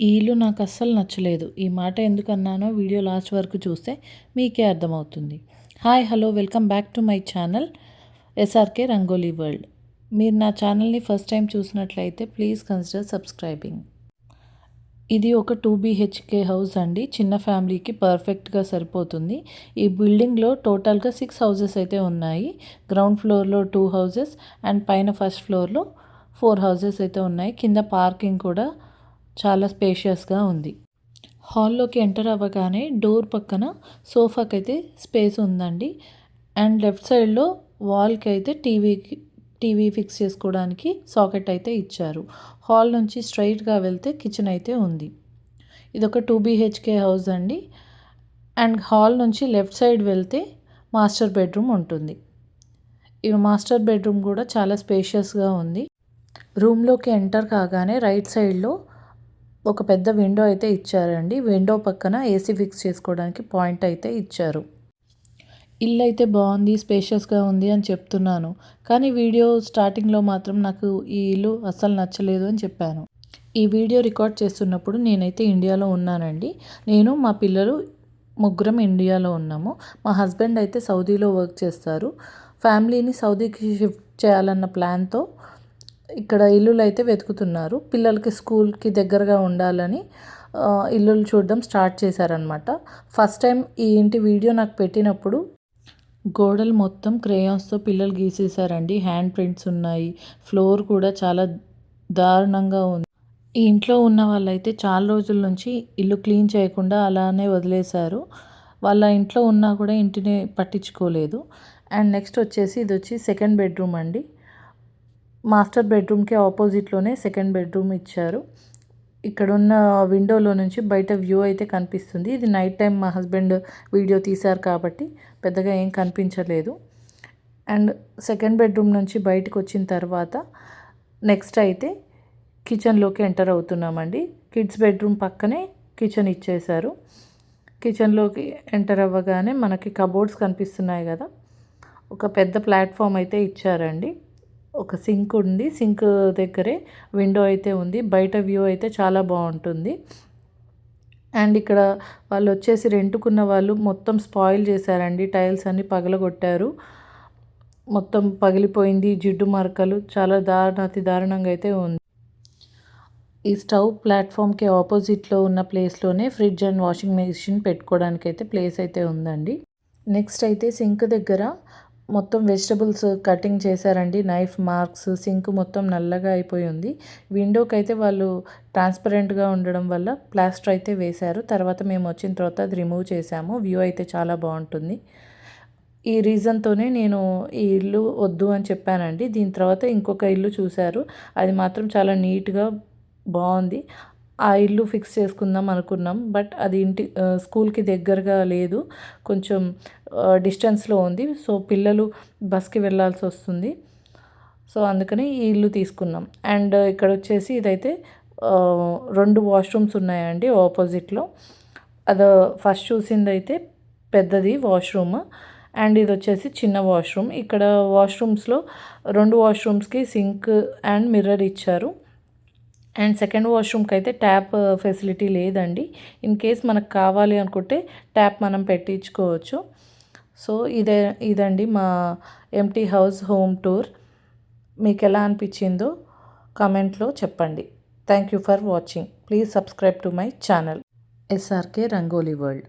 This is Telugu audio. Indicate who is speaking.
Speaker 1: ఈ ఇల్లు నాకు అస్సలు నచ్చలేదు. ఈ మాట ఎందుకన్నానో వీడియో లాస్ట్ వరకు చూస్తే మీకే అర్థమవుతుంది. Hi hello welcome back to my channel SRK rangoli world. మీరు నా ఛానల్ని ఫస్ట్ టైం చూసినట్లయితే ప్లీజ్ కన్సిడర్ సబ్స్క్రైబింగ్. ఇది ఒక 2 BHK హౌస్ అండి. చిన్న ఫ్యామిలీకి పర్ఫెక్ట్గా సరిపోతుంది. ఈ బిల్డింగ్లో టోటల్గా 6 హౌసెస్ అయితే ఉన్నాయి. గ్రౌండ్ ఫ్లోర్లో 2 హౌసెస్ అండ్ పైన ఫస్ట్ ఫ్లోర్లో 4 హౌసెస్ అయితే ఉన్నాయి. కింద పార్కింగ్ కూడా చాలా స్పేషియస్గా ఉంది. హాల్లోకి ఎంటర్ అవ్వగానే డోర్ పక్కన సోఫాకి అయితే స్పేస్ ఉందండి. అండ్ లెఫ్ట్ సైడ్లో వాల్కి అయితే టీవీ ఫిక్స్ చేసుకోవడానికి సాకెట్ అయితే ఇచ్చారు. హాల్ నుంచి స్ట్రైట్గా వెళ్తే కిచెన్ అయితే ఉంది. ఇదొక 2 BHK హౌస్ అండి. అండ్ హాల్ నుంచి లెఫ్ట్ సైడ్ వెళ్తే మాస్టర్ బెడ్రూమ్ ఉంటుంది. ఈ మాస్టర్ బెడ్రూమ్ కూడా చాలా స్పేషియస్గా ఉంది. రూమ్లోకి ఎంటర్ కాగానే రైట్ సైడ్లో ఒక పెద్ద విండో అయితే ఇచ్చారండి. విండో పక్కన ఏసీ ఫిక్స్ చేసుకోవడానికి పాయింట్ అయితే ఇచ్చారు. ఇల్లు అయితే బాగుంది, స్పేషియస్గా ఉంది అని చెప్తున్నాను, కానీ వీడియో స్టార్టింగ్లో మాత్రం నాకు ఈ ఇల్లు అస్సలు నచ్చలేదు అని చెప్పాను. ఈ వీడియో రికార్డ్ చేస్తున్నప్పుడు నేనైతే ఇండియాలో ఉన్నానండి. నేను మా పిల్లలు ముగ్గురం ఇండియాలో ఉన్నాము. మా హస్బెండ్ అయితే సౌదీలో వర్క్ చేస్తారు. ఫ్యామిలీని సౌదీకి షిఫ్ట్ చేయాలన్న ప్లాన్తో ఇక్కడ ఇల్లులు అయితే వెతుకుతున్నారు. పిల్లలకి స్కూల్కి దగ్గరగా ఉండాలని ఇల్లులు చూడడం స్టార్ట్ చేశారనమాట. ఫస్ట్ టైం ఈ ఇంటి వీడియో నాకు పెట్టినప్పుడు గోడలు మొత్తం క్రేయాన్స్తో పిల్లలు గీసేశారండి. హ్యాండ్ ప్రింట్స్ ఉన్నాయి. ఫ్లోర్ కూడా చాలా దారుణంగా ఉంది. ఈ ఇంట్లో ఉన్న వాళ్ళైతే చాలా రోజుల నుంచి ఇల్లు క్లీన్ చేయకుండా అలానే వదిలేశారు. వాళ్ళ ఇంట్లో ఉన్నా కూడా ఇంటిని పట్టించుకోలేదు. అండ్ నెక్స్ట్ వచ్చేసి ఇది వచ్చి సెకండ్ బెడ్రూమ్ అండి. మాస్టర్ బెడ్రూమ్కి ఆపోజిట్లోనే సెకండ్ బెడ్రూమ్ ఇచ్చారు. ఇక్కడున్న విండోలో నుంచి బయట వ్యూ అయితే కనిపిస్తుంది. ఇది నైట్ టైం మా హస్బెండ్ వీడియో తీశారు కాబట్టి పెద్దగా ఏం కనిపించలేదు. అండ్ సెకండ్ బెడ్రూమ్ నుంచి బయటకు వచ్చిన తర్వాత నెక్స్ట్ అయితే కిచెన్లోకి ఎంటర్ అవుతున్నామండి. కిడ్స్ బెడ్రూమ్ పక్కనే కిచెన్ ఇచ్చేశారు. కిచెన్లోకి ఎంటర్ అవ్వగానే మనకి కబోర్డ్స్ కనిపిస్తున్నాయి కదా, ఒక పెద్ద ప్లాట్ఫామ్ అయితే ఇచ్చారండి. ఒక సింక్ ఉంది. సింక్ దగ్గరే విండో అయితే ఉంది. బయట వ్యూ అయితే చాలా బాగుంటుంది. అండ్ ఇక్కడ వాళ్ళు వచ్చేసి రెంటుకున్న వాళ్ళు మొత్తం స్పాయిల్ చేశారండి. టైల్స్ అన్నీ పగలగొట్టారు. మొత్తం పగిలిపోయింది. జిడ్డు మరకలు చాలా అతి దారుణంగా అయితే ఉంది. ఈ స్టవ్ ప్లాట్ఫామ్కి ఆపోజిట్లో ఉన్న ప్లేస్లోనే ఫ్రిడ్జ్ అండ్ వాషింగ్ మెషిన్ పెట్టుకోవడానికి అయితే ప్లేస్ అయితే ఉందండి. నెక్స్ట్ అయితే సింక్ దగ్గర మొత్తం వెజిటబుల్స్ కటింగ్ చేశారండి. నైఫ్ మార్క్స్, సింక్ మొత్తం నల్లగా అయిపోయి ఉంది. విండోకి అయితే వాళ్ళు ట్రాన్స్పరెంట్గా ఉండడం వల్ల ప్లాస్టర్ అయితే వేశారు. తర్వాత మేము వచ్చిన తర్వాత అది రిమూవ్ చేసాము. వ్యూ అయితే చాలా బాగుంటుంది. ఈ రీజన్తోనే నేను ఈ ఇల్లు వద్దు అని చెప్పానండి. దీని తర్వాత ఇంకొక ఇల్లు చూశారు. అది మాత్రం చాలా నీట్గా బాగుంది. ఆ ఇల్లు ఫిక్స్ చేసుకుందాం అనుకున్నాం. బట్ అది స్కూల్కి దగ్గరగా లేదు, కొంచెం డిస్టెన్స్లో ఉంది. సో పిల్లలు బస్కి వెళ్ళాల్సి వస్తుంది. సో అందుకని ఈ ఇల్లు తీసుకున్నాం. అండ్ ఇక్కడ వచ్చేసి ఇదైతే 2 వాష్రూమ్స్ ఉన్నాయండి ఆపోజిట్లో. ఫస్ట్ చూసింది అయితే పెద్దది వాష్రూమ్. అండ్ ఇది వచ్చేసి చిన్న వాష్రూమ్. ఇక్కడ వాష్రూమ్స్లో 2 వాష్రూమ్స్కి సింక్ అండ్ మిర్రర్ ఇచ్చారు. అండ్ సెకండ్ వాష్రూమ్కి అయితే ట్యాప్ ఫెసిలిటీ లేదండి. ఇన్ కేస్ మనకు కావాలి అనుకుంటే ట్యాప్ మనం పెట్టించుకోవచ్చు. సో ఇదండి మా ఎంటీ హౌస్ హోమ్ టూర్. మీకు ఎలా అనిపించిందో కామెంట్లో చెప్పండి. Thank you for watching. Please subscribe to my channel SRK rangoli world.